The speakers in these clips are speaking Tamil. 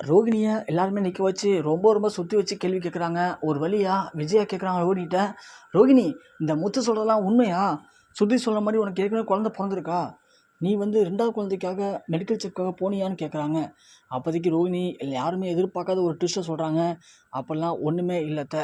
ரோகிணிய எல்லாருமே நிக்க வச்சு, ரொம்ப சுத்தி வச்சு கேள்வி கேட்குறாங்க. ஒரு வழியா விஜயா கேட்குறாங்க ரோகிணிட்ட, "ரோகிணி, இந்த முத்து சொல்றதெல்லாம் உண்மையா? சுருதி சொல்ற மாரி உனக்கு ஏற்கனவே குழந்தை பொறந்திருக்கா? நீ வந்து 2வது குழந்தைக்காக மெடிக்கல் செக்‌க்காக போனியான்னு?" கேட்குறாங்க. அப்போதைக்கு ரோகிணி யாருமே எதிர்பார்க்காத ஒரு ட்விஸ்ட்ட சொல்றாங்க. "அப்பல்லாம் ஒண்ணுமே இல்ல அத்த.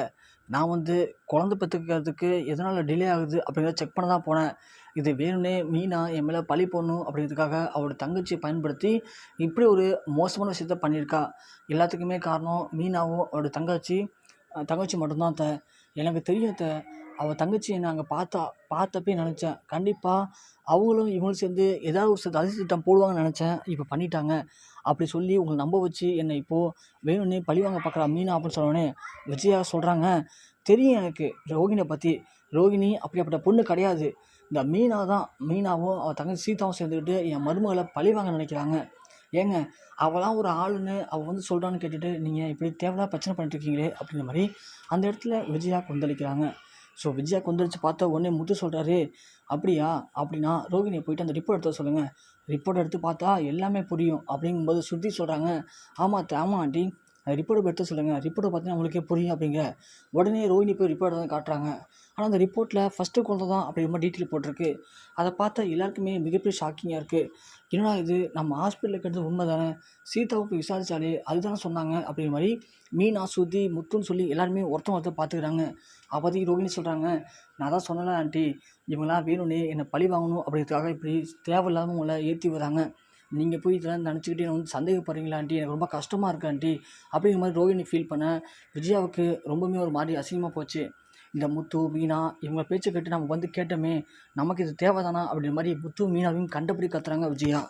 நான் வந்து குழந்தை பெத்துக்கிறதுக்கு எதனால டிலே ஆகுது அப்படிங்கிறத செக் பண்ண தான் போனேன். இது வேணும்னே மீனா என் மேல பழி போடணும் அப்படிங்கிறதுக்காக அவளோட தங்கச்சிய பயன்படுத்தி இப்படி ஒரு மோசமான விஷயத்த பண்ணியிருக்கா. எல்லாத்துக்குமே காரணம் மீனாவும் அவளோட தங்கச்சி மட்டும் தான் அத்த. எனக்கு தெரியும் அத்த. அவ தங்கச்சிய நாங்க பார்த்தப்பயே நெனச்சேன். கண்டிப்பா அவங்களும் இவங்களும் சேர்ந்து ஏதாவது ஒரு சதி திட்டம் போடுவாங்கன்னு நெனச்சேன். இப்ப பண்ணிட்டாங்க." அப்படி சொல்லி உங்கள நம்ப வச்சு என்ன இப்போ வேணும்னே பழிவாங்க பார்க்குறா மீனா அப்படின்னு சொன்னோனே, விஜயா சொல்றாங்க, "தெரியும் எனக்கு ரோகிணிய பத்தி. ரோகிணி அப்படியாப்பட்ட பொண்ணு கிடையாது. இந்த மீனாவும் அவ தங்கச்சி சீதாவும் சேர்ந்துக்கிட்டு என் மருமகள பழிவாங்க நினைக்கிறாங்க. ஏங்க, அவளாம் ஒரு ஆளுன்னு அவ வந்து சொல்றான்னு கேட்டுட்டு, நீங்க இப்படி தேவையில்லாத பிரச்சனை பண்ணிட்டு இருக்கீங்களே!" அப்படிங்கிற மாரி அந்த இடத்துல விஜயா கொந்தளிக்கிறாங்க. ஸோ விஜயா கொந்தளிச்சு பார்த்த உடனே முத்து சொல்றாரு, "அப்படியா? அப்படின்னா ரோகிணிய போயிட்டு அந்த ரிப்போர்ட் எடுத்து வர சொல்லுங்க. ரிப்போர்ட் எடுத்து பார்த்தா எல்லாமே புரியும்." அப்படிங்கும்போது ஸ்ருதி சொல்றாங்க, "ஆமா அத்த, ஆமா ஆண்டி. ரிப்போர்ட்ட எடுத்து சொல்லுங்க. ரிப்போர்ட்ட பார்த்தீங்கன்னா உங்களுக்கே புரியும்." அப்படிங்க. உடனே ரோகிணி போய் ரிப்போர்ட்ட வந்து காட்டுறாங்க. ஆனா அந்த ரிப்போர்ட்ல ஃபர்ஸ்ட்டு குழந்தை தான் அப்படிங்கிற மாரி டீட்டெயில் போட்டிருக்கு. அத பார்த்தா எல்லாருக்குமே மிகப்பெரிய ஷாக்கிங்கா இருக்கு. "என்னடா இது! நம்ம ஹாஸ்பிட்டல்ல கேட்டது உண்ம தானே! சீதாவ போய் விசாரிச்சாலே அதுதானே சொன்னாங்க." அப்படிங்கிற மாரி மீனா, ஸ்ருதி, முத்துன்னு சொல்லி எல்லாருமே ஒருத்தர் பார்த்துக்கிறாங்க. அப்போதைக்கு ரோகிணி சொல்றாங்க, "நான் தான் சொன்னேன்ல ஆண்டி, இவங்கலாம் வேணும்னே என்ன பழி வாங்கணும் அப்படிங்கிறதுக்காக இப்படி தேவையில்லாம உங்கள ஏத்தி விடுறாங்க. நீங்க போய் இதெல்லாம் நினச்சுக்கிட்டு என்ன வந்து சந்தேகப்படுறீங்களா ஆண்டி? எனக்கு ரொம்ப கஷ்டமா இருக்கு ஆண்டி." அப்படிங்கிற மாரி ரோகிணி ஃபீல் பண்ண, விஜயாவுக்கு ரொம்பவுமே ஒரு மாரி அசிங்கமா போச்சு. இந்த முத்து, மீனா இவங்க பேச்ச கேட்டு நம்ம வந்து கேட்டோமே, நமக்கு இது தேவ தானா? அப்படிங்கிற மாரி முத்து, மீனாவையும் கண்டபடி கத்துறாங்க விஜயா.